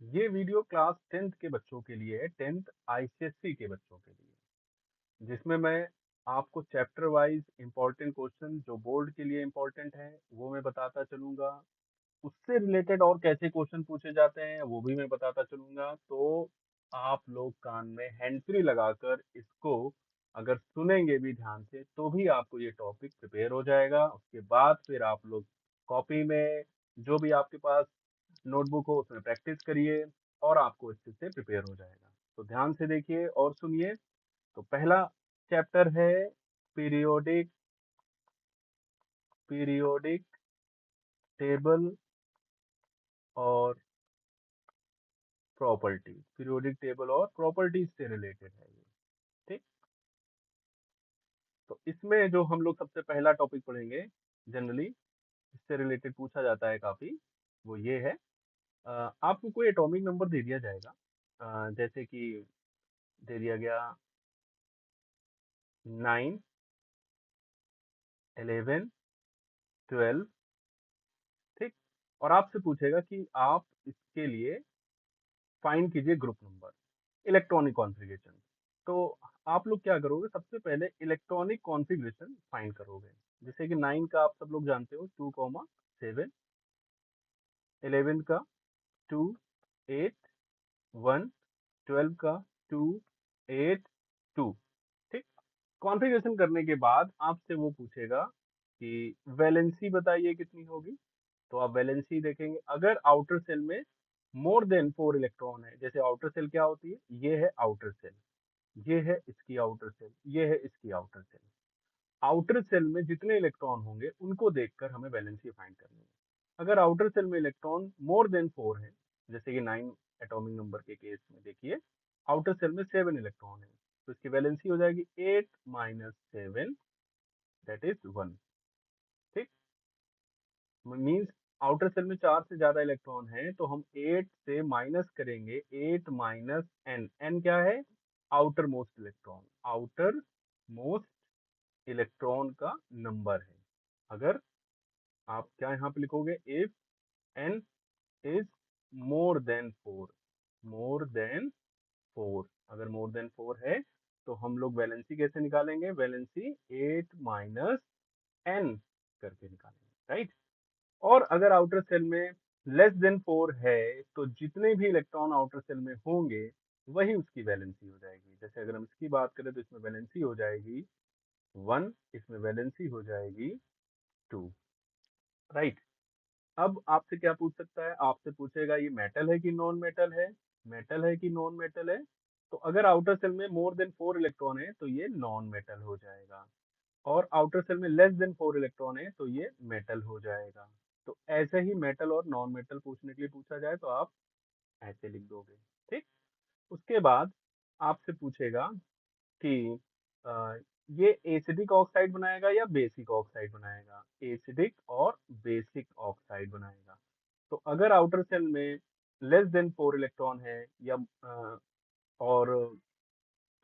ये video class 10th के बच्चों के लिए है, 10th आईसीएसई के बच्चों के लिए, जिसमें मैं आपको चैप्टर वाइज इंपॉर्टेंट क्वेश्चन जो बोर्ड के लिए इंपॉर्टेंट है वो मैं बताता चलूंगा। उससे रिलेटेड और कैसे क्वेश्चन पूछे जाते हैं वो भी मैं बताता चलूंगा। तो आप लोग कान में हैंड फ्री लगाकर इसको अगर सुनेंगे भी ध्यान से तो भी आपको ये टॉपिक प्रिपेयर हो जाएगा। उसके बाद फिर आप लोग कॉपी में जो भी आपके पास नोटबुक हो उसमें प्रैक्टिस करिए और आपको इस चीज से प्रिपेयर हो जाएगा। तो ध्यान से देखिए और सुनिए। तो पहला चैप्टर है पीरियोडिक पीरियोडिक टेबल और प्रॉपर्टी। पीरियोडिक टेबल और प्रॉपर्टीज से रिलेटेड है ये। ठीक। तो इसमें जो हम लोग सबसे पहला टॉपिक पढ़ेंगे, जनरली इससे रिलेटेड पूछा जाता है काफी, वो ये है। आपको कोई एटॉमिक नंबर दे दिया जाएगा, जैसे कि दे दिया गया 9, 11, 12। ठीक। और आपसे पूछेगा कि आप इसके लिए फाइंड कीजिए ग्रुप नंबर, इलेक्ट्रॉनिक कॉन्फ़िगरेशन। तो आप लोग क्या करोगे, सबसे पहले इलेक्ट्रॉनिक कॉन्फ़िगरेशन फाइंड करोगे। जैसे कि 9 का आप सब लोग जानते हो 2,7, 11 का 2, 8, 1, 12 का 2, 8, 2। ठीक। कॉन्फ़िगरेशन करने के बाद आपसे वो पूछेगा कि वैलेंसी बताइए कितनी होगी। तो आप वैलेंसी देखेंगे, अगर आउटर सेल में मोर देन 4 इलेक्ट्रॉन है। जैसे आउटर सेल क्या होती है, ये है आउटर सेल, ये है इसकी आउटर सेल, ये है इसकी आउटर सेल। आउटर सेल में जितने इलेक्ट्रॉन होंगे उनको देखकर हमें वैलेंसी फाइंड करनी है। अगर आउटर सेल में इलेक्ट्रॉन मोर देन 4 है, जैसे कि 9 एटॉमिक नंबर के केस में देखिए आउटर सेल में 7 इलेक्ट्रॉन है, तो इसकी वैलेंसी हो जाएगी 8 माइनस 7, दैट इज 1। ठीक। मीन्स आउटर सेल में 4 से ज्यादा इलेक्ट्रॉन है तो हम 8 से माइनस करेंगे, 8 माइनस एन। एन क्या है, outer most electron, outer most electron का नंबर है। अगर आप क्या यहाँ पे लिखोगे, if N is more than 4, more than 4, अगर मोर देन 4 है तो हम लोग वैलेंसी कैसे निकालेंगे, वैलेंसी 8 माइनस एन करके निकालेंगे, राइट। और अगर आउटर सेल में लेस देन 4 है तो जितने भी इलेक्ट्रॉन आउटर सेल में होंगे वही उसकी वैलेंसी हो जाएगी। जैसे अगर हम इसकी बात करें तो इसमें वैलेंसी हो जाएगी 1, इसमें वैलेंसी हो जाएगी 2, राइट। अब आपसे क्या पूछ सकता है, आपसे पूछेगा ये मेटल है कि नॉन मेटल है, मेटल है कि नॉन मेटल है। तो अगर आउटर सेल में मोर देन 4 इलेक्ट्रॉन है तो ये नॉन मेटल हो जाएगा, और आउटर सेल में लेस देन 4 इलेक्ट्रॉन है तो ये मेटल हो जाएगा। तो ऐसे ही मेटल और नॉन मेटल पूछने के लिए पूछा जाए तो आप ऐसे लिख दोगे। ठीक। उसके बाद आपसे पूछेगा कि अ, ये एसिडिक ऑक्साइड बनाएगा या बेसिक ऑक्साइड बनाएगा, एसिडिक और बेसिक ऑक्साइड बनाएगा। तो अगर आउटर सेल में लेस देन 4 इलेक्ट्रॉन है या और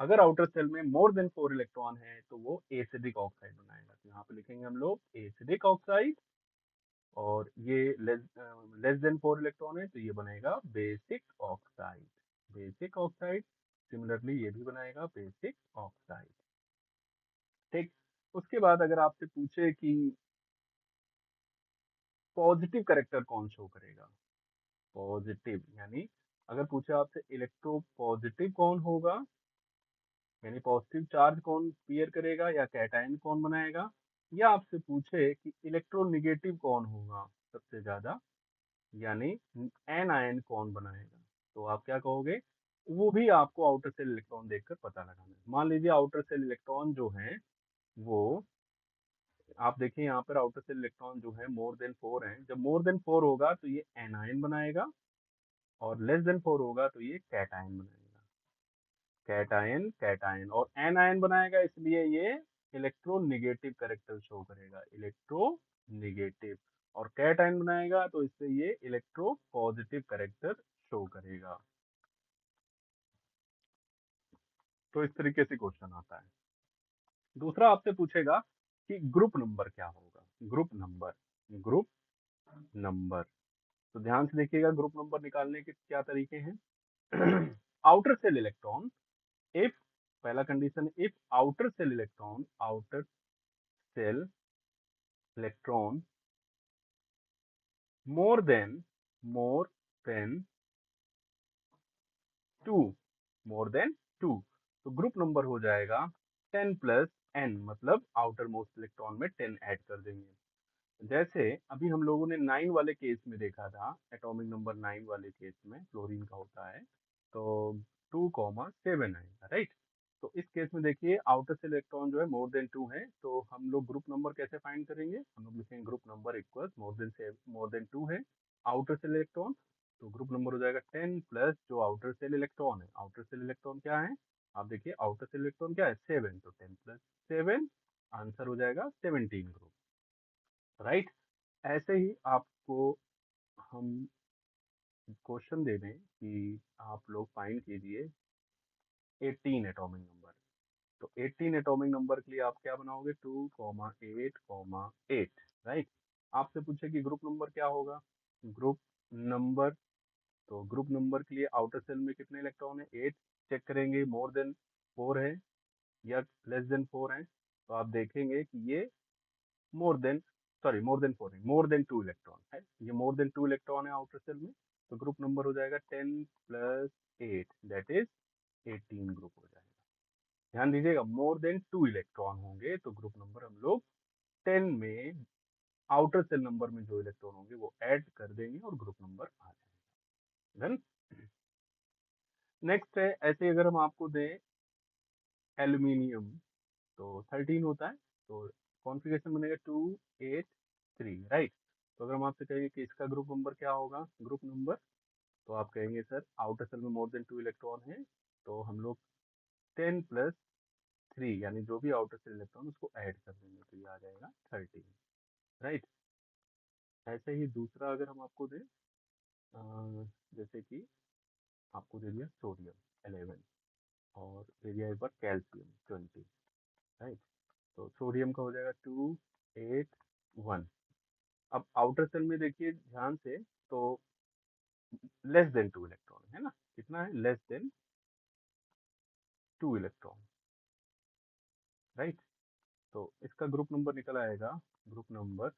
अगर आउटर सेल में मोर देन 4 इलेक्ट्रॉन है तो वो एसिडिक ऑक्साइड बनाएगा। तो यहाँ पे लिखेंगे हम लोग एसिडिक ऑक्साइड, और ये लेस देन 4 इलेक्ट्रॉन है तो ये बनेगा basic oxide, basic oxide. Similarly ये भी बनाएगा बेसिक ऑक्साइड। ठीक। उसके बाद अगर आपसे पूछे कि पॉजिटिव करेक्टर कौन शो करेगा, पॉजिटिव यानी अगर पूछे आपसे इलेक्ट्रो पॉजिटिव कौन होगा, यानी पॉजिटिव चार्ज कौन क्लियर करेगा या कैटायन कौन बनाएगा, या आपसे पूछे कि इलेक्ट्रोनेगेटिव कौन होगा सबसे ज्यादा, यानी एनायन कौन बनाएगा, तो आप क्या कहोगे, वो भी आपको आउटर सेल इलेक्ट्रॉन देखकर पता लगाना है। मान लीजिए आउटर सेल इलेक्ट्रॉन जो है वो, आप देखिए यहाँ पर आउटर सेल इलेक्ट्रॉन जो है मोर देन 4 है, जब मोर देन 4 होगा तो ये एनायन बनाएगा, और लेस देन 4 होगा तो ये कैटायन बनाएगा, कैटायन कैटायन। और एनायन बनाएगा इसलिए ये इलेक्ट्रोनेगेटिव कैरेक्टर शो करेगा, इलेक्ट्रोनेगेटिव। और कैटायन बनाएगा तो इससे ये इलेक्ट्रो पॉजिटिव कैरेक्टर शो करेगा। तो इस तरीके से क्वेश्चन आता है। दूसरा आपसे पूछेगा कि ग्रुप नंबर क्या होगा, ग्रुप नंबर, ग्रुप नंबर। तो ध्यान से देखिएगा ग्रुप नंबर निकालने के क्या तरीके हैं। आउटर सेल इलेक्ट्रॉन, इफ, पहला condition, if outer shell electron more than two, more than two, तो ग्रुप नंबर हो जाएगा 10 प्लस n, मतलब आउटर मोस्ट इलेक्ट्रॉन में 10 ऐड कर देंगे। जैसे अभी हम लोगों ने 9 वाले केस में देखा था, एटॉमिक नंबर 9 वाले केस में फ्लोरीन का होता है, तो 2,7 आएगा, राइट। तो इस केस में देखिए आउटर से इलेक्ट्रॉन जो है मोर देन 2 है, तो हम लोग ग्रुप नंबर कैसे फाइंड करेंगे, हम लोग लिखेंगे group number equal more than 2 है आउटर सेल इलेक्ट्रॉन, तो ग्रुप नंबर हो जाएगा 10 प्लस जो आउटर सेल इलेक्ट्रॉन है, आउटर सेल इलेक्ट्रॉन क्या है, आप देखिए आउटर सेल इलेक्ट्रॉन क्या है 7, तो 10 प्लस 7, आंसर हो जाएगा 17 ग्रुप, राइट। ऐसे ही आपको हम क्वेश्चन दे दें कि आप लोग फाइंड कीजिए 18 एटॉमिक नंबर, तो 18 एटॉमिक नंबर के लिए आप क्या बनाओगे, 2,8,8, राइट। आपसे पूछे कि ग्रुप नंबर क्या होगा, ग्रुप नंबर, तो ग्रुप नंबर के लिए आउटर सेल में कितने इलेक्ट्रॉन है, 8, चेक करेंगे मोर देन 4 है या लेस देन 4 है, तो आप देखेंगे कि ये मोर देन, सॉरी मोर देन 4 है, मोर देन 2 इलेक्ट्रॉन है, ये मोर देन 2 इलेक्ट्रॉन है आउटर सेल में, तो ग्रुप नंबर हो जाएगा 10 प्लस 8, दैट इज 18 ग्रुप हो जाएगा। ध्यान दीजिएगा मोर देन 2 इलेक्ट्रॉन होंगे तो ग्रुप नंबर हम लोग 10 में आउटर सेल नंबर में जो इलेक्ट्रॉन होंगे वो ऐड कर देंगे और ग्रुप नंबर आ जाएगा। देन नेक्स्ट है, ऐसे अगर हम आपको दें एल्यूमिनियम, तो 13 होता है, तो कॉन्फ़िगरेशन बनेगा 2, 8, 3, राइट। तो अगर हम आपसे कहेंगे कि इसका ग्रुप नंबर क्या होगा, ग्रुप नंबर, तो आप कहेंगे सर आउटर सेल में मोर देन 2 इलेक्ट्रॉन है, तो हम लोग 10 प्लस 3 यानी जो भी आउटर सेल इलेक्ट्रॉन उसको ऐड कर देंगे, तो ये आ जाएगा 13, राइट। ऐसे ही दूसरा अगर हम आपको दें, जैसे कि आपको दे दिया सोडियम 11 और दे दिया एक बार कैल्शियम 20, राइट। तो सोडियम का हो जाएगा 2, 8, 1। अब आउटर सेल में देखिए ध्यान से, तो लेस देन 2 इलेक्ट्रॉन है ना, कितना है, लेस देन 2 इलेक्ट्रॉन, राइट। तो इसका ग्रुप नंबर निकल आएगा, ग्रुप नंबर,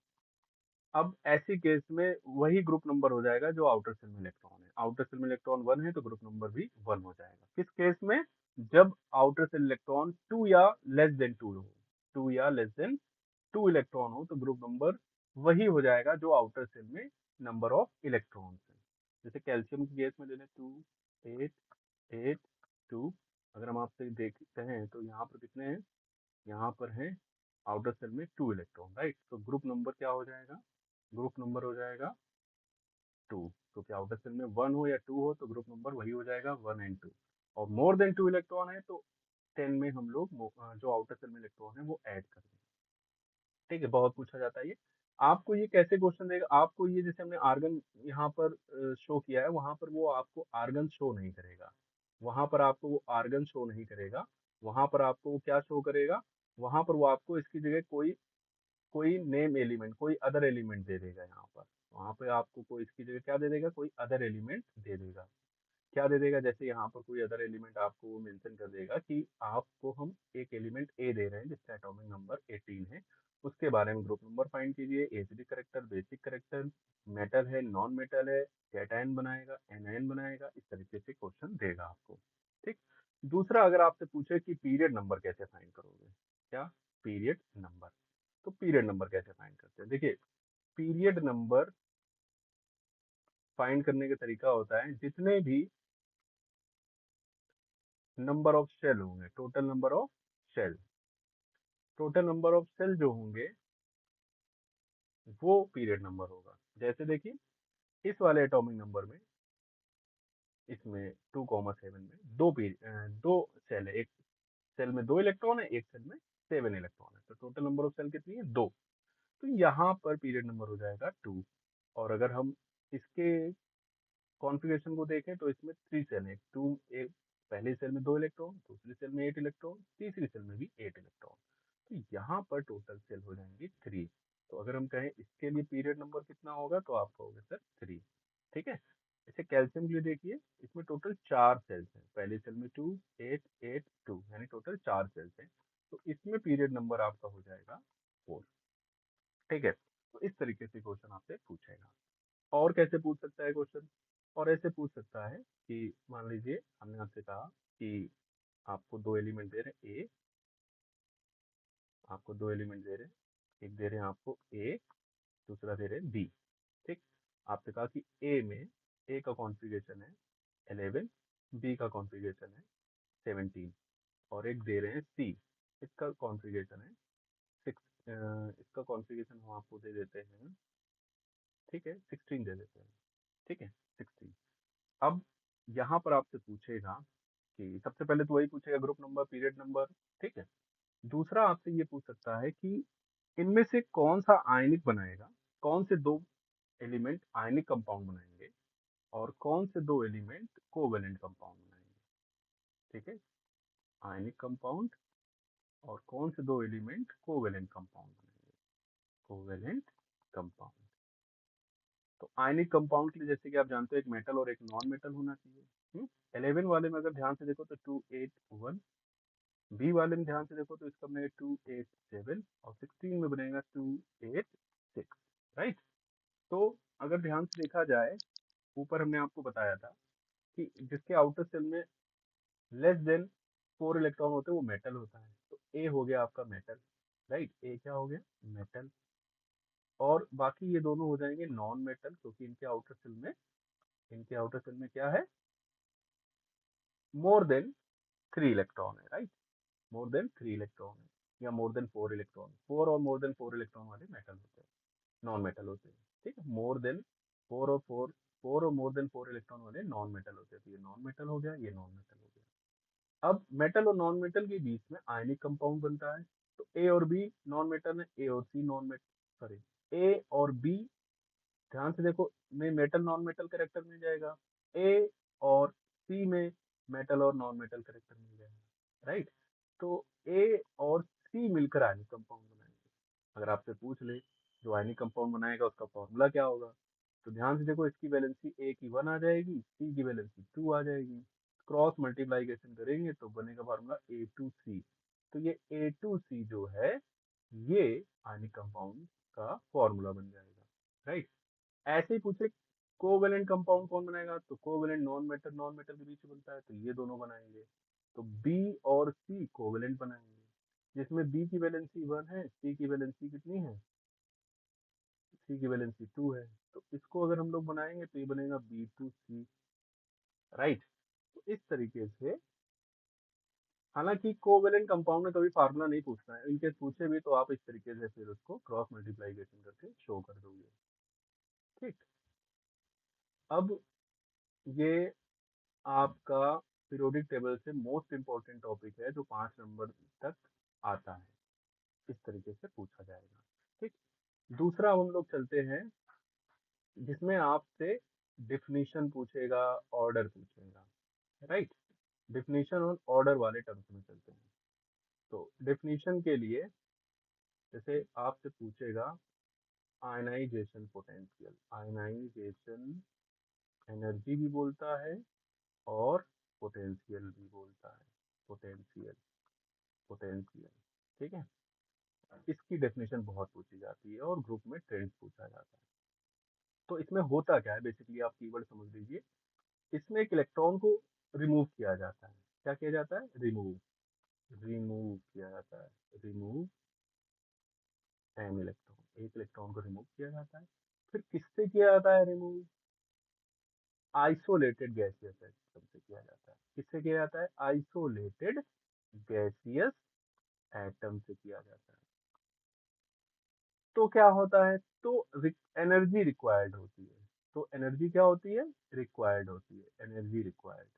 अब ऐसी केस में वही ग्रुप नंबर हो जाएगा जो आउटर सेल में इलेक्ट्रॉन है, आउटर सेल में इलेक्ट्रॉन 1 है तो ग्रुप नंबर भी 1 हो जाएगा, किस केस में, जब आउटर सेल इलेक्ट्रॉन 2 या लेस देन 2 हो, 2 या लेस देन 2 इलेक्ट्रॉन हो तो ग्रुप नंबर वही हो जाएगा जो आउटर सेल में नंबर ऑफ इलेक्ट्रॉन्स है। जैसे कैल्शियम की केस में ले लें 2, 8, 8, 2, अगर हम आपसे देखते हैं तो यहाँ पर कितने हैं, यहाँ पर है आउटर सेल में 2 इलेक्ट्रॉन, राइट। तो ग्रुप नंबर क्या हो जाएगा, ग्रुप नंबर हो जाएगा 2, क्योंकि आउटर सेल में 1 हो या 2 हो तो ग्रुप नंबर वही हो जाएगा 1 एंड 2, और मोर देन 2 इलेक्ट्रॉन है तो 10 में हम लोग जो आउटर सेल में इलेक्ट्रॉन है वो ऐड कर देंगे। ठीक है, बहुत पूछा जाता है ये। आपको ये कैसे क्वेश्चन देगा, आपको ये जैसे हमने आर्गन यहाँ पर शो किया है, वहां पर वो आपको आर्गन शो नहीं करेगा, वहां पर आपको वो आर्गन शो नहीं करेगा, वहां पर आपको वो क्या शो करेगा, वहां पर वो आपको इसकी जगह कोई कोई नेम एलिमेंट, कोई अदर एलिमेंट दे देगा, यहाँ पर वहां पे आपको कोई इसकी जगह क्या दे देगा, कोई अदर एलिमेंट दे देगा, क्या दे देगा, जैसे यहाँ पर कोई अदर एलिमेंट आपको वो मेंशन कर देगा कि आपको हम एक एलिमेंट ए दे रहे हैं जिसका एटॉमिक नंबर 18 है, उसके बारे में ग्रुप नंबर फाइंड कीजिए, acidic character, basic character, metal है, नॉन मेटल है, कैटायन बनाएगा, एनायन बनाएगा, इस तरीके से क्वेश्चन देगा आपको। ठीक। दूसरा अगर आपसे पूछे कि पीरियड नंबर कैसे फाइंड करोगे, क्या, पीरियड नंबर, तो पीरियड नंबर कैसे फाइंड करते हैं, देखिए पीरियड नंबर फाइंड करने का तरीका होता है, जितने भी नंबर ऑफ शेल होंगे, total number of shell, total number of shell जो होंगे वो पीरियड नंबर होगा। जैसे देखिए इस वाले एटॉमिक नंबर में, इसमें 2,7 में दो सेल है, एक सेल में 2 इलेक्ट्रॉन है, एक सेल में 7 इलेक्ट्रॉन है, तो टोटल नंबर ऑफ सेल कितनी है, 2, तो यहाँ पर पीरियड नंबर हो जाएगा 2। और अगर हम इसके कॉन्फ़िगरेशन को देखें तो इसमें 3 सेल है, 2, एक पहले सेल में 2 इलेक्ट्रॉन, दूसरी सेल में 8 इलेक्ट्रॉन, तीसरी सेल में भी 8 इलेक्ट्रॉन, तो यहाँ पर टोटल सेल हो जाएंगे 3। तो अगर हम कहें इसके लिए पीरियड नंबर कितना होगा तो आप कहोगे सर 3। ठीक है। इसे कैल्शियम के लिए देखिए, इसमें टोटल 4 सेल्स हैं, पहले सेल में 2, 8, 8, 2, यानी टोटल 4 सेल्स हैं। तो इसमें पीरियड नंबर आपका हो जाएगा 4। ठीक है, तो इस तरीके से क्वेश्चन आपसे पूछेगा। और कैसे पूछ सकता है क्वेश्चन? और ऐसे पूछ सकता है कि मान लीजिए हमने आपसे कहा कि आपको 2 एलिमेंट दे रहे हैं, ए, आपको 2 एलिमेंट दे रहे हैं, एक दे रहे हैं आपको ए, दूसरा दे रहे हैं बी। ठीक, आपने कहा कि ए में ए का कॉन्फ़िगरेशन है 11, बी का कॉन्फ़िगरेशन है 17, और एक दे रहे हैं सी, इसका कॉन्फ़िगरेशन है 6, इसका कॉन्फ़िगरेशन हम आपको दे देते हैं, ठीक है, 16 दे देते हैं। ठीक है, 16। अब यहाँ पर आपसे पूछेगा कि सबसे पहले तो वही पूछेगा ग्रुप नंबर, पीरियड नंबर। ठीक है, दूसरा आपसे ये पूछ सकता है कि इनमें से कौन सा आयनिक बनाएगा, कौन से दो एलिमेंट आयनिक कंपाउंड बनाएंगे और कौन से दो एलिमेंट कोवेलेंट कंपाउंड बनाएंगे। ठीक है, आयनिक कंपाउंड और कौन से दो एलिमेंट कोवेलेंट कंपाउंड बनाएंगे, कोवेलेंट कंपाउंड। तो आयनिक कंपाउंड के लिए जैसे कि आप जानते हो एक मेटल और एक नॉन मेटल होना चाहिए। 11 वाले में अगर ध्यान से देखो तो 281, बी वाले में ध्यान से देखो तो इसका बनेगा 287, और 16 में बनेगा 286। राइट। तो अगर ध्यान से देखा जाए, ऊपर हमने आपको बताया था कि जिसके आउटर सेल में लेस देन 4 इलेक्ट्रॉन होते हैं वो मेटल होता है। तो ए हो गया आपका मेटल। राइट, ए क्या हो गया? मेटल। और बाकी ये दोनों हो जाएंगे नॉन मेटल, क्योंकि इनके आउटर सेल में क्या है? मोर देन 3 इलेक्ट्रॉन है। राइट, मोर देन 3 इलेक्ट्रॉन है, या मोर देन 4 इलेक्ट्रॉन, 4 और मोर देन 4 इलेक्ट्रॉन वाले मेटल होते हैं, नॉन मेटल होते हैं। ठीक है, मोर देन 4 और 4 और मोर देन 4 इलेक्ट्रॉन वाले नॉन मेटल होते हैं। तो ये नॉन मेटल हो गया, ये नॉन मेटल हो गया। अब मेटल और नॉन मेटल के बीच में आयनिक कंपाउंड बनता है। तो ए और बी नॉन मेटल है, ए और सी नॉन मेटल, सॉरी, ए और बी, ध्यान से देखो, में मेटल नॉन मेटल करेक्टर मिल जाएगा, ए और सी में मेटल और नॉन मेटल करेक्टर मिल जाएगा। राइट, तो ए और सी मिलकर आयनिक कंपाउंड बनाएंगे। अगर आपसे पूछ ले जो आयनिक कंपाउंड बनाएगा उसका फॉर्मूला क्या होगा, तो ध्यान से देखो, इसकी वैलेंसी ए की 1 आ जाएगी, सी की वैलेंसी 2 आ जाएगी, क्रॉस मल्टीप्लाइकेशन करेंगे तो बनेगा फार्मूला A2C। तो ये A2C जो है, ये आयनिक कंपाउंड का फॉर्मूला बन जाएगा। राइट, ऐसे ही पूछे कोवेलेंट कंपाउंड कौन बनाएगा, तो कोवेलेंट नॉन मेटल के बीच में बनता है, तो ये दोनों बनाएंगे। तो बी और सी कोवेलेंट बनाएंगे, जिसमें बी की वैलेंसी 1 है, सी की वैलेंसी कितनी है? सी की वैलेंसी 2 है। तो इसको अगर हम लोग बनाएंगे तो ये बनेगा B2C। राइट, तो इस तरीके से, हालांकि कोवेलेंट कंपाउंड में कभी फार्मूला नहीं पूछना है, इनकेस पूछे भी तो आप इस तरीके से फिर उसको क्रॉस मल्टीप्लाइकेशन करके शो कर दोगे। ठीक, अब ये आपका पीरियोडिक टेबल से मोस्ट इंपॉर्टेंट टॉपिक है जो 5 नंबर तक आता है, इस तरीके से पूछा जाएगा। ठीक, दूसरा हम लोग चलते हैं जिसमें आपसे डिफिनीशन पूछेगा, ऑर्डर पूछेगा। राइट, डिफिनीशन और ऑर्डर वाले टर्म्स में चलते हैं। तो डिफिनीशन के लिए जैसे आपसे पूछेगा आयनाइजेशन पोटेंशियल, आयनाइजेशन एनर्जी भी बोलता है और पोटेंशियल भी बोलता है, पोटेंशियल, पोटेंशियल। ठीक है, इसकी डेफिनेशन बहुत पूछी जाती है और ग्रुप में ट्रेंड पूछा जाता है। तो इसमें होता क्या है, बेसिकली आप कीवर्ड समझ लीजिए। इसमें एक इलेक्ट्रॉन को रिमूव किया जाता है। क्या किया जाता है? रिमूव, रिमूव किया जाता है, रिमूव एन इलेक्ट्रॉन, एक इलेक्ट्रॉन को रिमूव किया जाता है। फिर किससे किया जाता है रिमूव? आइसोलेटेड गैसियस एटम से किया जाता है। किससे किया जाता है? आइसोलेटेड गैसियस एटम से किया जाता है। तो क्या होता है? तो एनर्जी रिक्वायर्ड होती है। तो एनर्जी क्या होती है? रिक्वायर्ड होती है, energy required,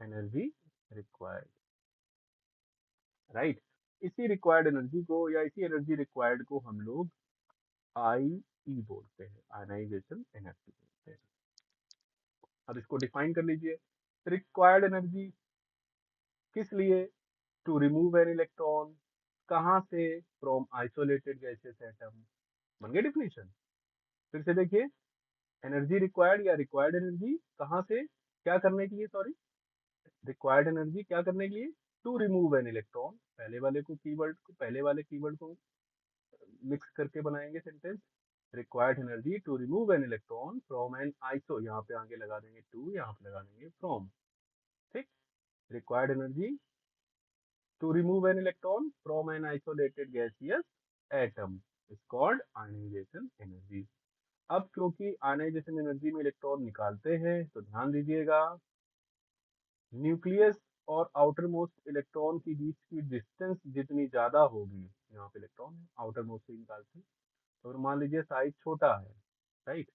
energy required. Right, इसी रिक्वायर्ड एनर्जी को या इसी एनर्जी रिक्वायर्ड को हम लोग आई ई बोलते हैं, आयनाइजेशन एनर्जी बोलते हैं। अब इसको डिफाइन कर लीजिए। रिक्वायर्ड एनर्जी किस लिए? टू रिमूव एन इलेक्ट्रॉन, कहाँ से? From isolated gaseous atom. बन गया डिफिनेशन। फिर से देखिए, एनर्जी रिक्वायर्ड या रिक्वायर्ड एनर्जी कहाँ से क्या करने के लिए, सॉरी, रिक्वायर्ड एनर्जी क्या करने के लिए, टू रिमूव एन इलेक्ट्रॉन। पहले वाले कीवर्ड को मिक्स करके बनाएंगे sentence. Required energy to remove an electron from an iso, यहाँ पे आगे लगा देंगे टू, यहाँ पे लगा देंगे फ्रॉम। ठीक, required energy to remove an electron from an isolated gaseous atom is called ionisation energy. अब क्योंकि आयनाइजेशन एनर्जी में इलेक्ट्रॉन निकालते हैं तो ध्यान दीजिएगा, न्यूक्लियस और आउटर मोस्ट इलेक्ट्रॉन के बीच की डिस्टेंस जितनी ज्यादा होगी, यहाँ पे इलेक्ट्रॉन है आउटर मोस्ट से निकालते हैं, तो अगर मान लीजिए साइज छोटा है, राइट,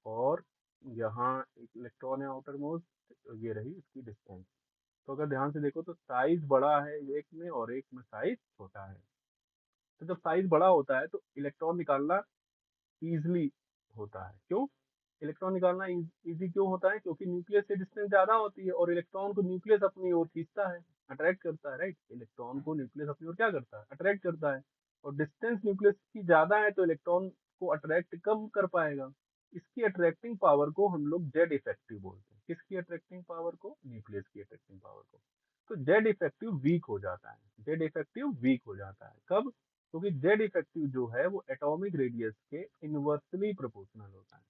और यहाँ एक इलेक्ट्रॉन है आउटर मोस्ट, ये रही इसकी डिस्टेंस, तो अगर ध्यान से देखो तो साइज बड़ा है एक में और एक में साइज छोटा है। तो जब साइज बड़ा होता है तो इलेक्ट्रॉन निकालना ईजिली होता है। क्यों इलेक्ट्रॉन निकालना इजी क्यों होता है? क्योंकि न्यूक्लियस से डिस्टेंस ज्यादा होती है और इलेक्ट्रॉन को न्यूक्लियस अपनी ओर खींचता है, अट्रैक्ट करता है, राइट। इलेक्ट्रॉन को न्यूक्लियस अपनी ओर क्या करता है? अट्रैक्ट करता है। और डिस्टेंस न्यूक्लियस की ज्यादा है तो इलेक्ट्रॉन को अट्रैक्ट कम कर पाएगा। इसकी अट्रैक्टिंग पावर को हम लोग जेड इफेक्टिव बोलते हैं। किसकी अट्रैक्टिंग पावर को? न्यूक्लियस की अट्रैक्टिंग पावर को। तो जेड इफेक्टिव वीक हो जाता है। जेड इफेक्टिव वीक हो जाता है कब? क्योंकि जेड इफेक्टिव जो है वो एटॉमिक रेडियस के इनवर्सली प्रोपोर्शनल होता है।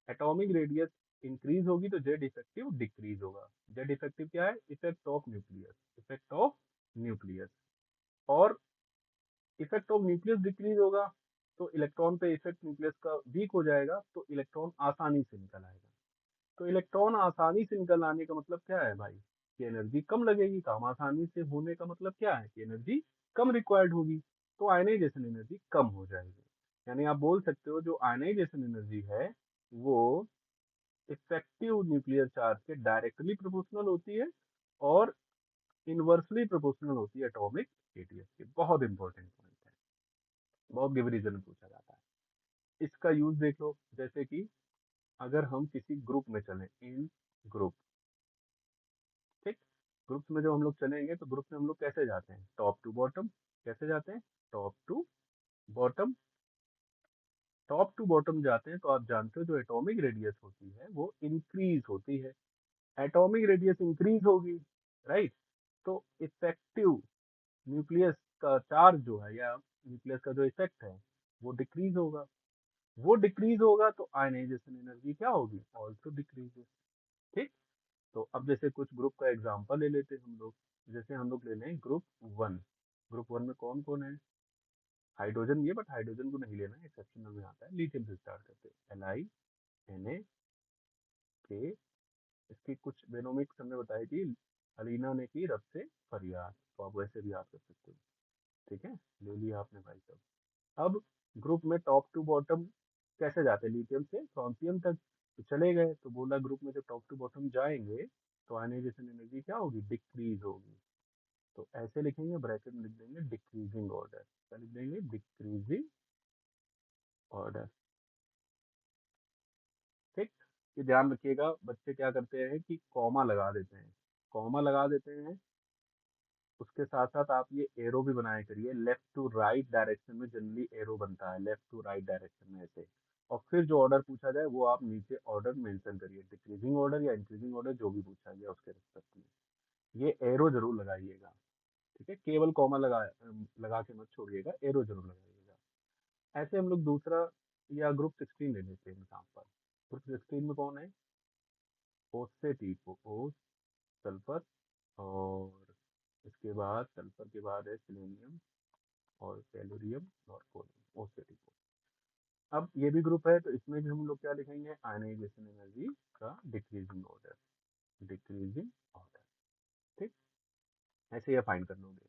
एटॉमिक रेडियस इंक्रीज होगी तो जेड इफेक्टिव डिक्रीज होगा। जेड इफेक्टिव क्या है? Effect of nucleus, effect of nucleus. और इफेक्ट ऑफ न्यूक्लियस डिक्रीज होगा तो इलेक्ट्रॉन पे इफेक्ट न्यूक्लियस का वीक हो जाएगा तो इलेक्ट्रॉन आसानी से निकल आएगा। तो इलेक्ट्रॉन आसानी से निकल आने का मतलब क्या है भाई? कि एनर्जी कम लगेगी। काम आसानी से होने का मतलब क्या है? कि एनर्जी कम रिक्वायर्ड होगी, तो आयनाइजेशन एनर्जी कम हो जाएगी। यानी आप बोल सकते हो जो आयनाइजेशन एनर्जी है वो इफेक्टिव न्यूक्लियर चार्ज के डायरेक्टली प्रोपोर्शनल होती है और इनवर्सली प्रोपोर्शनल होती है एटॉमिक रेडियस के। बहुत इंपॉर्टेंट पॉइंट है, बहुत डिवीजन में पूछा जाता है। इसका यूज देख लो, जैसे कि अगर हम किसी ग्रुप में चलें, इन ग्रुप, ठीक, ग्रुप्स में जब हम लोग चलेंगे तो ग्रुप में हम लोग कैसे जाते हैं? Top to bottom. कैसे जाते हैं? Top to bottom. Top to bottom जाते हैं तो आप जानते हो जो एटॉमिक रेडियस होती है वो इंक्रीज होती है। एटॉमिक रेडियस इंक्रीज होगी, राइट, तो इफेक्टिव न्यूक्लियस का चार्ज जो है या न्यूक्लियस का जो इफेक्ट है वो डिक्रीज होगा। वो डिक्रीज होगा तो आयनाइजेशन एनर्जी क्या होगी? Also decrease. ठीक, तो अब जैसे कुछ ग्रुप का एग्जांपल ले लेते हैं हम लोग। जैसे हम लोग ले लें ग्रुप वन। ग्रुप वन में कौन कौन है? हाइड्रोजन भी है बट हाइड्रोजन को नहीं लेना, एक्सेप्शनल में आता है। लिथियम से स्टार्ट करते हैं। Na, K। इसकी कुछ बेनोमिक्स हमने बताई थी, अलीना ने की रब से फरियाद, तो आप वैसे भी याद कर सकते हो। ठीक है, ले लिया आपने भाई साहब। अब ग्रुप में टॉप टू बॉटम कैसे जाते हैं? लिथियम से फ्रांसियम तक तो चले गए, तो बोला ग्रुप में जब टॉप टू बॉटम जाएंगे तो आयनाइजेशन एनर्जी क्या होगी? डिक्रीज होगी। तो ऐसे लिखेंगे, ब्रैकेट में लिख देंगे डिक्रीजिंग ऑर्डर। क्या लिख देंगे? Decreasing order. ठीक, ये ध्यान रखिएगा, बच्चे क्या करते हैं कि कॉमा लगा देते हैं। कॉमा लगा देते हैं, उसके साथ साथ आप ये एरो भी बनाया करिए। लेफ्ट टू राइट डायरेक्शन में जनरली एरो बनता है, लेफ्ट टू राइट डायरेक्शन में ऐसे। और फिर जो ऑर्डर पूछा जाए वो आप नीचे ऑर्डर मेंशन करिए, डिक्रीजिंग ऑर्डर या इंक्रीजिंग ऑर्डर, जो भी पूछा गया उसके रिस्पेक्ट में ये एरो जरूर लगाइएगा। ठीक है, केवल कॉमा लगा के मत छोड़िएगा, एरो जरूर लगाइएगा। ऐसे हम लोग दूसरा या ग्रुप 16 ले लेते हैं एग्जाम्पल। ग्रुप 16 में कौन है? ओ से टी को, ओ सल्फर, और इसके बाद सल्फर के बाद है सिलेनियम और टेलुरियम और कोलियम, ओ से टी को। अब ये भी ग्रुप है तो इसमें भी हम लोग क्या लिखेंगे? आयनाइजेशन एनर्जी का डिक्रीजिंग ऑर्डर, डिक्रीजिंग ऑर्डर। ठीक, ऐसे ये फाइंड कर लोगे।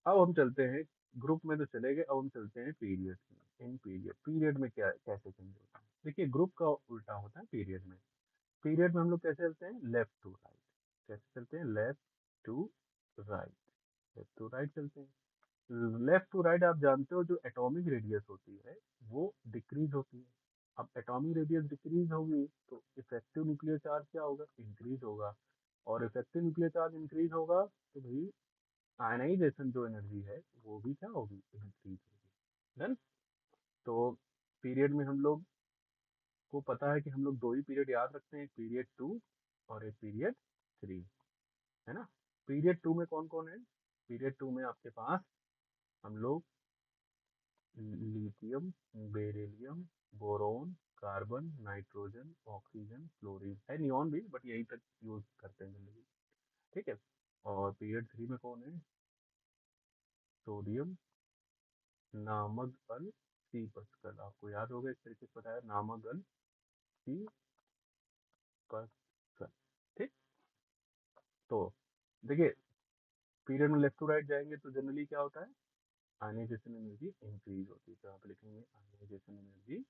अब हम चलते हैं, ग्रुप में तो चले गए, अब हम चलते हैं पीरियड में। इन पीरियड, पीरियड में क्या कैसे चेंज होता है? देखिए ग्रुप का उल्टा होता है पीरियड में। पीरियड में हम लोग कैसे चलते हैं? Left to right. कैसे चलते हैं? Left to right. Left to right चलते हैं। लेफ्ट टू राइट आप जानते हो जो एटॉमिक रेडियस होती है वो डिक्रीज होती है। अब एटॉमिक रेडियस डिक्रीज होगी तो इफेक्टिव न्यूक्लियर चार्ज क्या होगा? इंक्रीज होगा। और इफेक्टिव न्यूक्लियर चार्ज इंक्रीज होगा तो भाई आयनाइजेशन जो एनर्जी है वो भी क्या होगी? इंक्रीज होगी। डन। तो पीरियड में हम लोग आपको पता है कि हम लोग दो ही पीरियड याद रखते हैं, एक पीरियड 2 और एक पीरियड 3, है ना। पीरियड 2 में कौन कौन है? पीरियड 2 में आपके पास हम लोग lithium, beryllium, boron, carbon, nitrogen, oxygen, fluorine है, नियॉन भी, बट यही तक यूज करते हैं जनरली, ठीक है। और पीरियड 3 में कौन है? सोडियम, नामगल, सी पस्कल, आपको याद होगा इस तरीके से बताया, नामगल, सी पस्कल, ठीक। तो देखिए, पीरियड में लेफ्ट टू राइट जाएंगे तो जनरली क्या होता है, आयनाइजेशन एनर्जी इंक्रीज होती है, तो आप लिखेंगे ionisation energy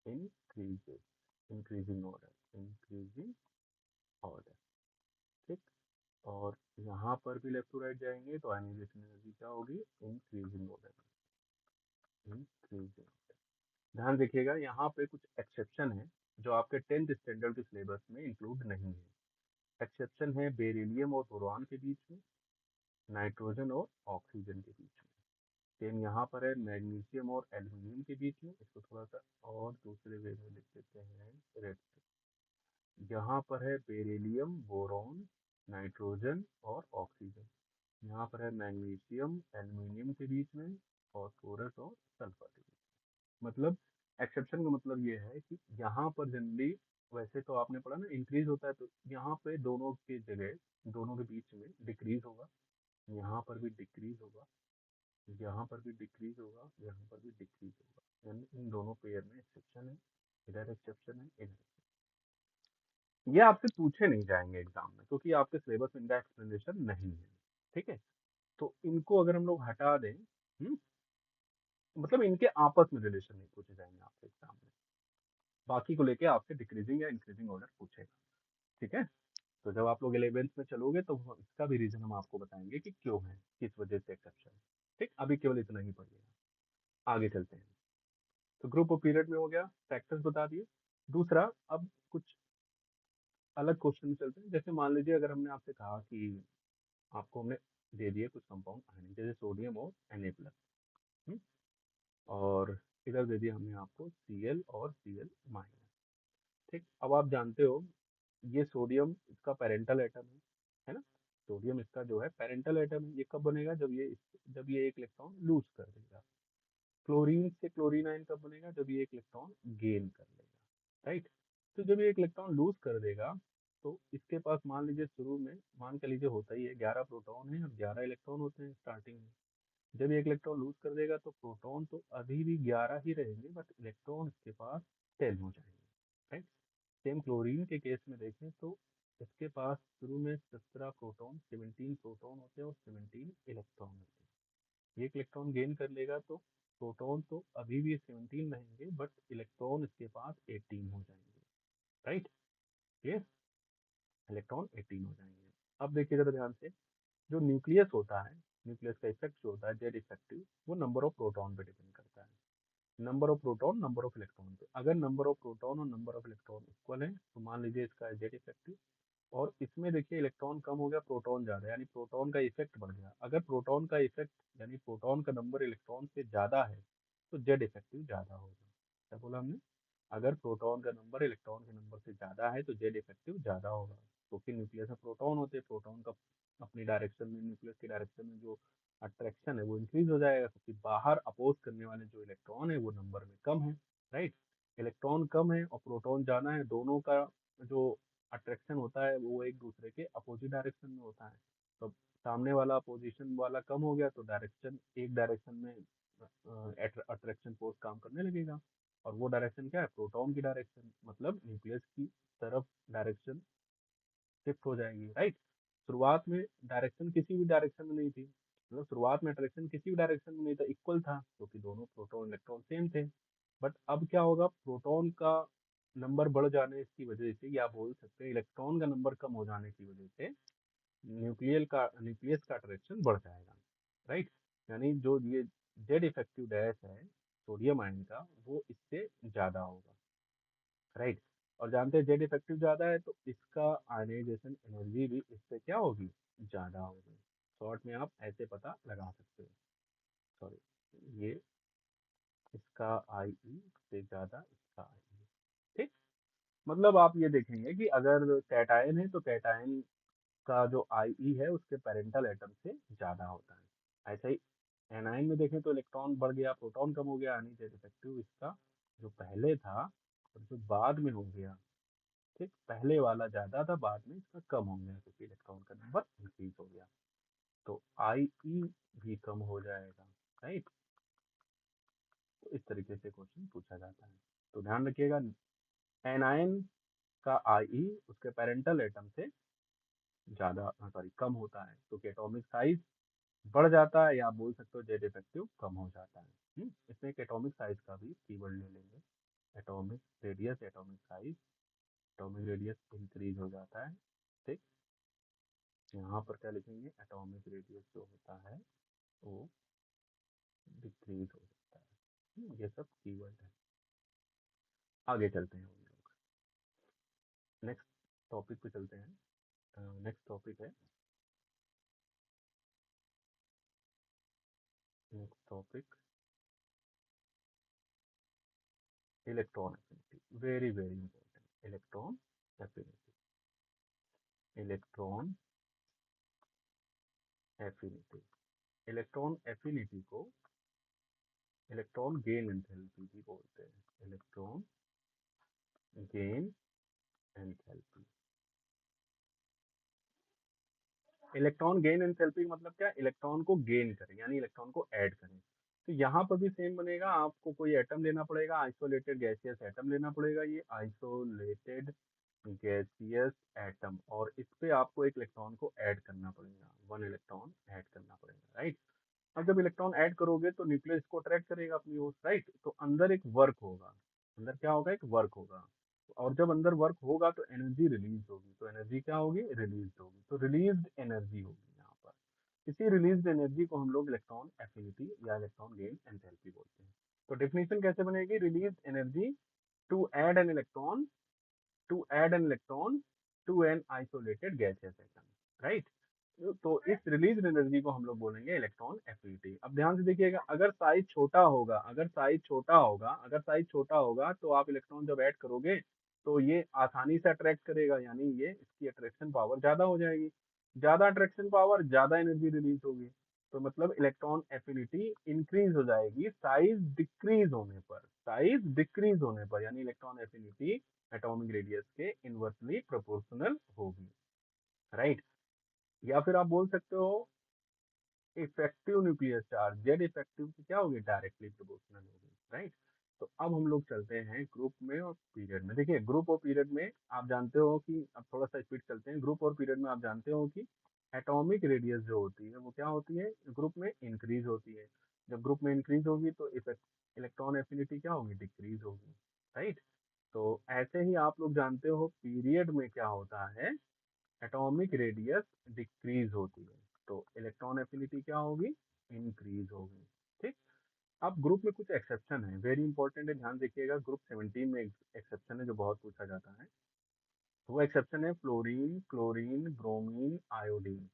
increases, increasing order, increasing order, ठीक। और यहाँ पर भी लेफ्ट टू राइट जाएंगे तो आयनाइजेशन एनर्जी क्या होगी, इंक्रीजिंग ऑर्डर, इंक्रीजिंग। ध्यान रखिएगा यहाँ पे कुछ एक्सेप्शन है जो आपके 10th स्टैंडर्ड के सिलेबस में इंक्लूड नहीं है। एक्सेप्शन है बेरिलियम और बोरॉन के बीच में, नाइट्रोजन और ऑक्सीजन के बीच में। सेम यहाँ पर है मैग्नीशियम और एल्यूमिनियम के बीच में, इसको थोड़ा सा और दूसरे वे में लिख देते हैं रेड से। यहाँ पर है बेरिलियम, बोरॉन, नाइट्रोजन और ऑक्सीजन। यहाँ पर है मैग्नीशियम एल्यूमिनियम के बीच में, फॉस्फोरस और सल्फर के बीच में। मतलब एक्सेप्शन का मतलब ये है कि यहाँ पर जनरली, वैसे तो आपने पढ़ा ना इंक्रीज होता है, तो यहाँ पे दोनों के जगह, दोनों के बीच में डिक्रीज होगा, यहाँ पर भी डिक्रीज होगा, यहाँ पर भी डिक्रीज होगा, यहाँ पर भी डिक्रीज होगा, यानी इन दोनों पेयर में एक्सेप्शन है, इधर एक्सेप्शन है, इधर। ये आपसे पूछे नहीं जाएंगे एग्जाम में, क्योंकि आपके सिलेबस में इनका एक्सप्लेनेशन नहीं है, ठीक है। तो इनको अगर हम लोग हटा दें, मतलब इनके आपस में रिलेशन नहीं पूछे जाएंगे आपके एग्जाम में, बाकी को लेके आपसे डिक्रीजिंग या इंक्रीजिंग ऑर्डर पूछेगा, ठीक है। तो जब आप लोग 11th में चलोगे तो इसका भी रीजन हम आपको बताएंगे कि क्यों है, किस वजह से एक्सेप्शन है, ठीक। अभी केवल इतना ही पढ़िएगा, आगे चलते हैं। तो ग्रुप ऑफ पीरियड में हो गया, फैक्टर्स बता दिए। दूसरा, अब कुछ अलग क्वेश्चन में चलते हैं। जैसे मान लीजिए अगर हमने आपसे कहा कि आपको हमने दे दिए कुछ कंपाउंड आयन, जैसे सोडियम और Na+, और इधर दे दिया हमने आपको Cl और Cl-, ठीक। अब आप जानते हो ये सोडियम इसका पेरेंटल एटम है ना। सोडियम इसका जो है पेरेंटल एटम है, ये कब बनेगा, जब ये एक इलेक्ट्रॉन लूज कर देगा। क्लोरीन से क्लोरीन आयन कब बनेगा, जब ये एक इलेक्ट्रॉन गेन कर लेगा, राइट। तो जब ये एक इलेक्ट्रॉन लूज कर देगा तो इसके पास मान लीजिए शुरू में, मान कर लीजिए होता ही है 11 प्रोटॉन है और 11 इलेक्ट्रॉन होते हैं स्टार्टिंग में। जब ये एक इलेक्ट्रॉन लूज कर देगा तो प्रोटॉन तो अभी भी 11 ही रहेंगे, बट इलेक्ट्रॉन इसके पास 10 हो जाएंगे, राइट। सेम क्लोरीन के केस में देखें तो इसके पास शुरू में 17 प्रोटॉन, 17 प्रोटॉन होते हैं और 17 इलेक्ट्रॉन होते हैं। ये एक इलेक्ट्रॉन गेन कर लेगा तो प्रोटॉन तो अभी भी 17 रहेंगे, बट इलेक्ट्रॉन इसके पास 18 हो जाएंगे, राइट। ये इलेक्ट्रॉन 18 हो जाएंगे। अब देखिए जरा ध्यान से, जो न्यूक्लियस होता है, न्यूक्लियस का इफेक्ट जो होता है जेड इफेक्टिव, वो नंबर ऑफ प्रोटॉन पे डिपेंड करता है। Number of proton number of electron पे, अगर नंबर ऑफ प्रोटॉन और नंबर ऑफ इलेक्ट्रॉन इक्वल है तो मान लीजिए इसका जेड इफेक्टिव। और इसमें देखिए इलेक्ट्रॉन कम हो गया, प्रोटॉन ज्यादा, यानी प्रोटॉन का इफेक्ट बढ़ गया। अगर प्रोटॉन का इफेक्ट यानी प्रोटॉन का नंबर इलेक्ट्रॉन से ज्यादा है तो जेड इफेक्टिव ज्यादा होगा। क्या बोला हमने? अगर प्रोटॉन का नंबर इलेक्ट्रॉन के नंबर से ज्यादा है तो जेड इफेक्टिव ज्यादा होगा, क्योंकि न्यूक्लियस में प्रोटॉन होते हैं, प्रोटॉन का अपनी डायरेक्शन में, न्यूक्लियस की डायरेक्शन में जो अट्रैक्शन है वो इंक्रीज हो जाएगा, क्योंकि बाहर अपोज करने वाले जो इलेक्ट्रॉन है वो नंबर में कम है, राइट। इलेक्ट्रॉन कम है और प्रोटॉन ज्यादा है, दोनों का जो अट्रैक्शन होता है वो एक दूसरे के अपोजिट डायरेक्शन में होता है। तो सामने वाला अपोजिशन वाला कम हो गया तो डायरेक्शन, एक डायरेक्शन में अट्रैक्शन फोर्स काम करने लगेगा, और वो डायरेक्शन क्या है, प्रोटॉन की डायरेक्शन, मतलब न्यूक्लियस की तरफ डायरेक्शन शिफ्ट हो जाएगी, राइट। शुरुआत में डायरेक्शन किसी भी डायरेक्शन में नहीं थी, मतलब शुरुआत में अट्रैक्शन किसी भी डायरेक्शन में नहीं था, इक्वल था, क्योंकि दोनों प्रोटॉन इलेक्ट्रॉन सेम थे। बट अब क्या होगा, प्रोटॉन का नंबर बढ़ जाने की वजह से, या बोल सकते हैं इलेक्ट्रॉन का नंबर कम हो जाने की वजह से न्यूक्लियस का अट्रैक्शन बढ़ जाएगा, राइट। यानी जो ये जेड इफेक्टिव डैश है सोडियम आयन का, वो इससे ज्यादा होगा, राइट। और जानते हैं जेड इफेक्टिव ज्यादा है तो इसका आयनाइजेशन एनर्जी भी इससे क्या होगी, ज्यादा होगी। शॉर्ट में आप ऐसे पता लगा सकते हो, सॉरी, ये इसका आई ई से ज्यादा इसका आई ई, ठीक। मतलब आप ये देखेंगे कि अगर कैटायन है तो कैटायन का जो आई है उसके पेरेंटल एटम से ज़्यादा होता है। ऐसा ही एनायन में देखें तो इलेक्ट्रॉन बढ़ गया, प्रोटॉन कम हो गया, यानी जेड इफेक्टिव इसका जो पहले था और जो बाद में हो गया, ठीक, पहले वाला ज़्यादा था, बाद में इसका कम हो गया क्योंकि इलेक्ट्रॉन का नंबर इंक्रीज हो गया। तो आई भी कम हो जाएगा, राइट। तो इस तरीके से क्वेश्चन पूछा जाता है। तो ध्यान रखिएगा, एनायन का आई उसके पेरेंटल एटम से ज़्यादा, सॉरी, कम होता है, तो एटॉमिक साइज बढ़ जाता है, या आप बोल सकते हो जेड इफेक्टिव कम हो जाता है। इसमें एक एटॉमिक साइज का भी कीवर्ड ले लेंगे, atomic radius, atomic size. Atomic radius increase हो जाता है, ठीक। यहाँ पर क्या लिखेंगे, एटॉमिक रेडियस जो होता है वो डिक्रीज हो जाता है। ये सब कीवर्ड है। आगे चलते हैं हम लोग, नेक्स्ट टॉपिक पे चलते हैं। नेक्स्ट टॉपिक है, next topic electron affinity, very very important, electron affinity. Electron affinity, electron affinity को इलेक्ट्रॉन गेन एंथैल्पी भी बोलते हैं, electron gain enthalpy. Electron gain enthalpy मतलब क्या, इलेक्ट्रॉन को गेन करें यानी इलेक्ट्रॉन को ऐड करें। तो यहाँ पर भी सेम बनेगा, आपको कोई एटम लेना पड़ेगा, आइसोलेटेड गैसियस एटम लेना पड़ेगा, ये आइसोलेटेड गैसियस एटम, और इस पे आपको एक इलेक्ट्रॉन को ऐड करना पड़ेगा, वन इलेक्ट्रॉन ऐड करना पड़ेगा, राइट। अब जब इलेक्ट्रॉन ऐड करोगे तो न्यूक्लियस को अट्रैक्ट करेगा अपनी ओर, राइट। तो अंदर एक वर्क होगा, अंदर क्या होगा, एक वर्क होगा, और जब अंदर वर्क होगा तो एनर्जी रिलीज होगी, तो एनर्जी क्या होगी, रिलीज होगी, तो रिलीज्ड एनर्जी होगी यहाँ पर। इसी रिलीज्ड एनर्जी को हम लोग इलेक्ट्रॉन एफिनिटी या इलेक्ट्रॉन गेन एंथैल्पी बोलते हैं। तो डेफिनेशन कैसे बनेगी, released energy to add an electron, to add an electron to an isolated gaseous atom, right। तो इस रिलीज एनर्जी को हम लोग बोलेंगे इलेक्ट्रॉन एफिनिटी। अब ध्यान से देखिएगा, अगर साइज छोटा होगा, अगर साइज छोटा होगा तो आप इलेक्ट्रॉन जब ऐड करोगे तो ये आसानी से अट्रैक्ट करेगा, यानी ये इसकी अट्रैक्शन पावर ज्यादा हो जाएगी, ज्यादा अट्रैक्शन पावर ज्यादा एनर्जी रिलीज होगी। तो मतलब इलेक्ट्रॉन एफिनिटी इंक्रीज हो जाएगी साइज डिक्रीज होने पर, यानी इलेक्ट्रॉन एफिनिटी एटॉमिक रेडियस के इनवर्सली प्रोपोर्शनल होगी, राइट। या फिर आप बोल सकते हो effective nuclear charge, Z effective की क्या होगी, डायरेक्टली प्रोपोर्शनल होगी, राइट। तो अब हम लोग चलते हैं ग्रुप में और पीरियड में। देखिए, ग्रुप और पीरियड में आप जानते हो कि, अब थोड़ा सा स्पीड चलते हैं, ग्रुप और पीरियड में आप जानते हो कि एटॉमिक रेडियस जो होती है वो क्या होती है, ग्रुप में इंक्रीज होती है। जब ग्रुप में इंक्रीज होगी तो इलेक्ट्रॉन एफिनिटी क्या होगी, डिक्रीज होगी, राइट। तो ऐसे ही आप लोग जानते हो पीरियड में क्या होता है, एटॉमिक रेडियस डिक्रीज होती है, तो इलेक्ट्रॉन एफिनिटी क्या होगी, इंक्रीज होगी, ठीक। अब ग्रुप में कुछ एक्सेप्शन है, वेरी इंपॉर्टेंट है, ध्यान देखिएगा, ग्रुप 17 में एक्सेप्शन है जो बहुत पूछा जाता है। वो एक्सेप्शन है फ्लोरीन, क्लोरीन, ब्रोमीन, आयोडीन,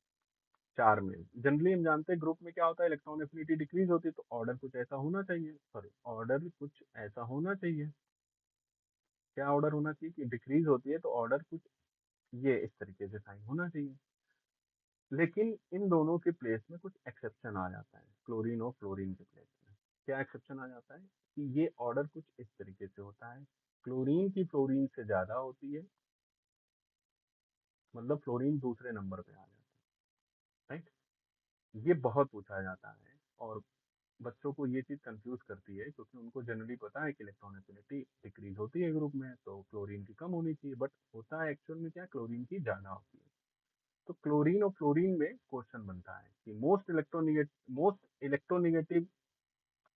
चार में। जनरली हम जानते हैं ग्रुप में क्या होता है, इलेक्ट्रॉन एफिनिटी डिक्रीज होती है, तो ऑर्डर कुछ ऐसा होना चाहिए, सॉरी, ऑर्डर कुछ ऐसा होना चाहिए, क्या ऑर्डर होना चाहिए, कि डिक्रीज होती है तो ऑर्डर कुछ ये इस तरीके से साइन होना चाहिए। लेकिन इन दोनों के प्लेस में कुछ एक्सेप्शन आ जाता है, क्लोरीन और फ्लोरीन के प्लेस में क्या एक्सेप्शन आ जाता है, कि ये ऑर्डर कुछ इस तरीके से होता है, क्लोरीन की फ्लोरीन से ज्यादा होती है, मतलब फ्लोरीन दूसरे नंबर पे आ जाता है, राइट। ये बहुत पूछा जाता है, और बच्चों को ये चीज कंफ्यूज करती है, क्योंकि उनको जनरली पता है कि इलेक्ट्रॉन एफिनिटी डिक्रीज होती है ग्रुप में तो क्लोरीन की कम होनी चाहिए, बट होता है एक्चुअल में क्या, क्लोरीन की ज्यादा होती है। तो क्लोरीन और फ्लोरीन में क्वेश्चन बनता है कि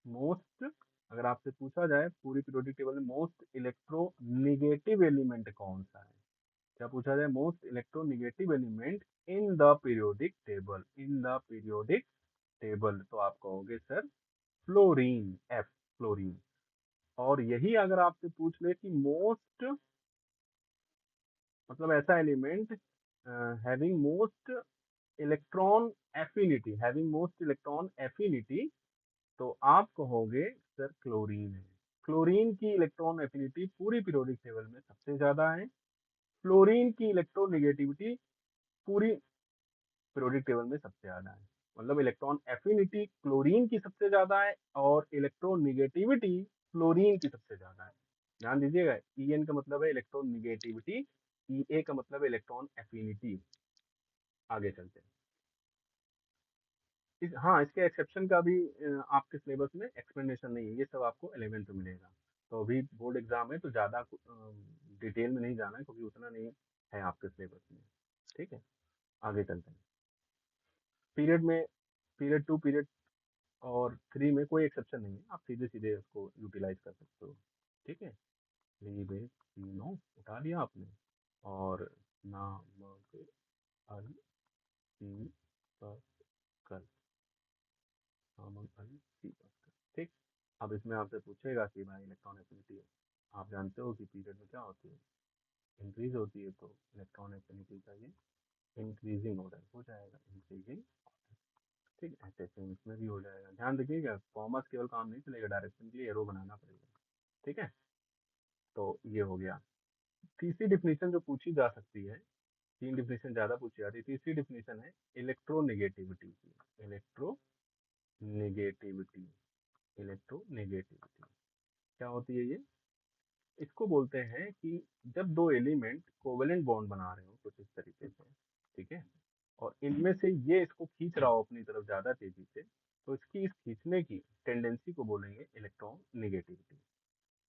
मोस्ट, अगर आपसे पूछा जाए पूरी पीरियोडिक टेबल में मोस्ट इलेक्ट्रोनिगेटिव एलिमेंट कौन सा है, क्या पूछा जाए, most electronegative element in the periodic table, in the periodic table, तो आप कहोगे सर फ्लोरीन, एफ, फ्लोरीन। और यही अगर आपसे पूछ ले कि मोस्ट, मतलब ऐसा element having most electron having most electron affinity, तो आप कहोगे सर क्लोरीन है, क्लोरीन की इलेक्ट्रॉन एफिनिटी पूरी पीरियोडिक टेबल में सबसे ज्यादा है। फ्लोरीन की इलेक्ट्रोनेगेटिविटी पूरी पीरियोडिक टेबल में सबसे ज्यादा है। मतलब इलेक्ट्रॉन एफिनिटी क्लोरीन की सबसे ज्यादा है और इलेक्ट्रोनेगेटिविटी फ्लोरीन की सबसे ज्यादा है। ध्यान दीजिएगा, En का मतलब है इलेक्ट्रॉन निगेटिविटी, Ea का मतलब है इलेक्ट्रॉन एफिनिटी। आगे चलते हैं। हाँ, इसके एक्सेप्शन का भी आपके सिलेबस में एक्सप्लेनेशन नहीं है, ये सब आपको 11th में मिलेगा। तो अभी बोर्ड एग्जाम है तो ज़्यादा डिटेल में नहीं जाना है, क्योंकि उतना नहीं है आपके सिलेबस में। ठीक है, आगे चलते हैं। पीरियड में पीरियड 2, पीरियड और 3 में कोई एक्सेप्शन नहीं है, आप सीधे सीधे उसको यूटिलाइज कर सकते हो। ठीक है, ली बे तीनों उठा दिया आपने, और नामक अल सी पर कल, नामक अल सी पर कल। ठीक। अब इसमें आपसे पूछेगा कि भाई इलेक्ट्रॉन एफिनिटी आप जानते हो कि पीरियड में क्या होती है, इंक्रीज होती है, तो इलेक्ट्रॉन एफिनिटी का ये इंक्रीजिंग ऑर्डर हो जाएगा, इंक्रीजिंग। ठीक, ऐसे सेम इसमें भी हो जाएगा। ध्यान रखिएगा, कॉमर्स केवल काम नहीं चलेगा, डायरेक्शन के लिए एरो बनाना पड़ेगा। ठीक है, तो ये हो गया। तीसरी डिफिनीशन जो पूछी जा सकती है, तीन डिफिनीशन ज्यादा पूछी जाती है, तीसरी डिफिनीशन है इलेक्ट्रोनेगेटिविटी की। इलेक्ट्रोनेगेटिविटी, इलेक्ट्रोनेगेटिविटी क्या होती है ये? इसको बोलते हैं कि जब दो एलिमेंट कोवेलेंट बॉन्ड बना रहे हो कुछ इस तरीके से, ठीक है, और इनमें से ये इसको खींच रहा हो अपनी तरफ ज्यादा तेजी से, तो इसकी इस खींचने की टेंडेंसी को बोलेंगे इलेक्ट्रॉन निगेटिविटी।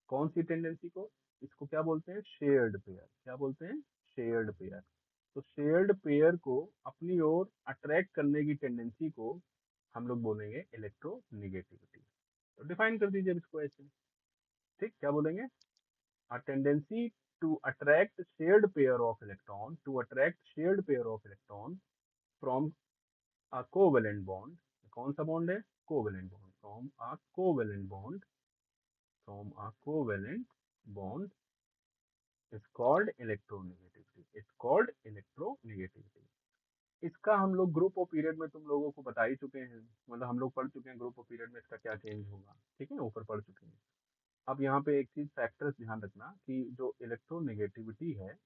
कौन सी टेंडेंसी को? इसको क्या बोलते हैं? Shared pair. क्या बोलते हैं? Shared pair. तो शेयर्ड पेयर को अपनी ओर अट्रैक्ट करने की टेंडेंसी को हम लोग बोलेंगे इलेक्ट्रोनिगेटिविटी। तो डिफाइन कर दीजिए अब इसको ऐसे। ठीक, क्या बोलेंगे? a tendency to attract shared pair of electron, to attract shared pair of electron from a covalent bond। कौन सा बॉन्ड है? Covalent bond. from a covalent bond, from a covalent bond is called electronegativity, is called electronegativity। इसका हम लोग group of period में तुम लोगों को बता ही चुके हैं, मतलब हम लोग पढ़ चुके हैं ग्रुप ऑफ पीरियड में इसका क्या चेंज होगा। ठीक है, ऊपर पढ़ चुके हैं। अब यहाँ पे एक चीज फैक्टर्स ध्यान रखना कि जो इलेक्ट्रोनेगेटिविटी है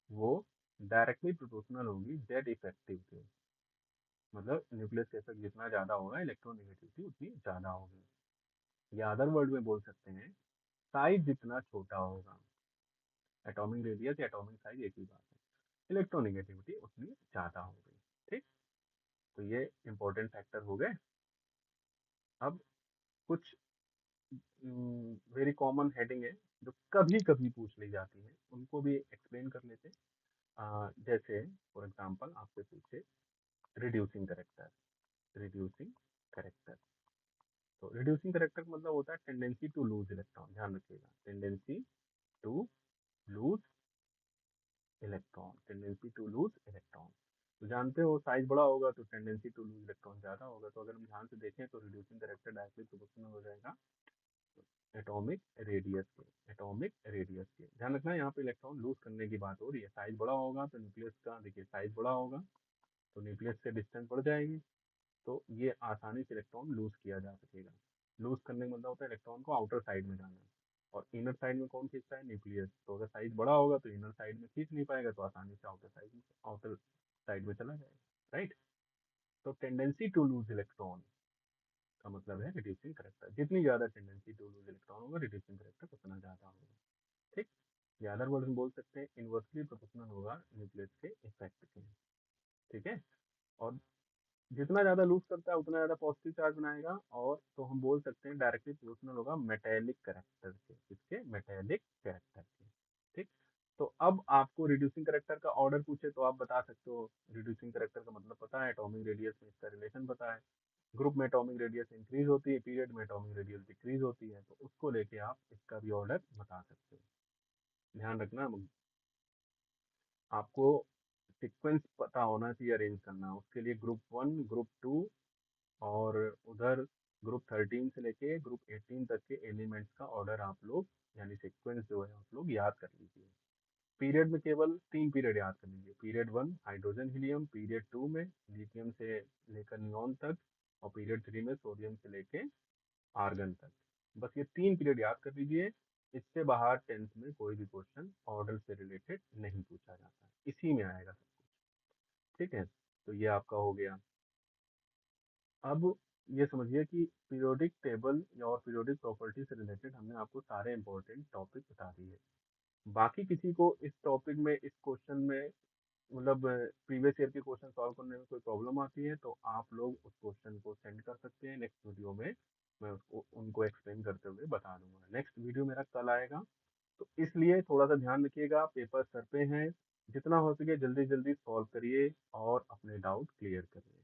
वो डायरेक्टली प्रोपोर्शनल होगी जेड इफेक्टिव के। मतलब न्यूक्लियस का इफेक्ट जितना ज्यादा होगा इलेक्ट्रोनेगेटिविटी उतनी ज्यादा होगी। या अदर वर्ड में बोल सकते हैं, साइज जितना छोटा होगा, एटॉमिक रेडियस या एटॉमिक साइज एक ही बात है, इलेक्ट्रोनेगेटिविटी उतनी ज्यादा होगी। ठीक, तो ये इंपॉर्टेंट फैक्टर हो गए। अब कुछ वेरी कॉमन हेडिंग है जो कभी कभी पूछ ली जाती है, उनको भी एक्सप्लेन कर लेते हैं। जैसे फॉर एग्जांपल आपसे पूछे रिड्यूसिंग करेक्टर। रिड्यूसिंग करेक्टर, तो रिड्यूसिंग करेक्टर का मतलब होता है टेंडेंसी टू लूज इलेक्ट्रॉन। ध्यान रखिएगा, tendency to lose electron, tendency to lose electron. तो जानते हो साइज बड़ा होगा तो टेंडेंसी टू लूज इलेक्ट्रॉन ज्यादा होगा। तो अगर हम ध्यान से देखें तो रिड्यूसिंग करेक्टर डायरेक्टली प्रोपोर्शनल हो जाएगा एटॉमिक रेडियस के। एटॉमिक रेडियस के ध्यान रखना, यहाँ पे इलेक्ट्रॉन लूज करने की बात हो रही है। साइज बड़ा होगा तो न्यूक्लियस का देखिए साइज बड़ा होगा तो न्यूक्लियस से डिस्टेंस बढ़ जाएगी, तो ये आसानी से इलेक्ट्रॉन लूज किया जा सकेगा। लूज करने का मतलब होता है इलेक्ट्रॉन को आउटर साइड में जाना, और इनर साइड में कौन खींचता है? न्यूक्लियस। तो अगर साइज बड़ा होगा तो इनर साइड में खींच नहीं पाएगा, तो आसानी से आउटर साइड में चला जाएगा। राइट, तो टेंडेंसी टू लूज इलेक्ट्रॉन का मतलब है रिड्यूसिंग करेक्टर। जितनी ज्यादा टेंडेंसी टू लूज इलेक्ट्रॉन होगा रिड्यूसिंग करेक्टर उतना ज्यादा होगा। ठीक, या अदर वर्ड में बोल सकते हैं इनवर्सली प्रोपोर्शनल होगा न्यूक्लियस के इफेक्ट के। ठीक है, और जितना ज्यादा लूज करता है उतना ज्यादा पॉजिटिव चार्ज बनाएगा, और तो हम बोल सकते हैं डायरेक्टली प्रोपोर्शनल होगा मेटेलिक कैरेक्टर के। किसके? मेटेलिक कैरेक्टर के। ठीक, तो अब आपको रिड्यूसिंग कैरेक्टर का ऑर्डर पूछे तो आप बता सकते हो। रिड्यूसिंग कैरेक्टर का मतलब पता है, एटॉमिक रेडियस में इसका रिलेशन पता है। ग्रुप में एटॉमिक रेडियस इंक्रीज होती है, पीरियड में एटॉमिक रेडियस डिक्रीज होती है, तो उसको लेके आप इसका भी ऑर्डर बता सकते हो। ध्यान रखना, आपको सीक्वेंस पता होना चाहिए अरेंज करना। उसके लिए ग्रुप 1, ग्रुप 2 और उधर ग्रुप 13 से लेके ग्रुप 18 तक के एलिमेंट्स का ऑर्डर आप लोग, यानी सीक्वेंस जो है आप लोग याद कर लीजिए। पीरियड में केवल 3 पीरियड याद कर लीजिए। पीरियड 1 हाइड्रोजन हीलियम, पीरियड 2 में लिथियम से लेकर नियॉन तक, और पीरियड 3 में सोडियम से लेके आर्गन तक। बस ये 3 पीरियड याद कर लीजिए। इससे बाहर 10th में कोई भी क्वेश्चन ऑर्डर से रिलेटेड नहीं पूछा जाता है, इसी में आएगा सब कुछ। ठीक है, तो ये आपका हो गया। अब ये समझिए कि पीरियोडिक टेबल और पीरियोडिक प्रॉपर्टी से रिलेटेड हमने आपको सारे इंपॉर्टेंट टॉपिक बता दिए। बाकी किसी को इस टॉपिक में, इस क्वेश्चन में, मतलब प्रीवियस ईयर के क्वेश्चन सॉल्व करने में कोई प्रॉब्लम आती है तो आप लोग उस क्वेश्चन को सेंड कर सकते हैं। नेक्स्ट वीडियो में मैं उसको उनको एक्सप्लेन करते हुए बता दूंगा। नेक्स्ट वीडियो मेरा कल आएगा, तो इसलिए थोड़ा सा ध्यान रखिएगा, पेपर सर पे हैं, जितना हो सके जल्दी जल्दी सॉल्व करिए और अपने डाउट क्लियर करिए।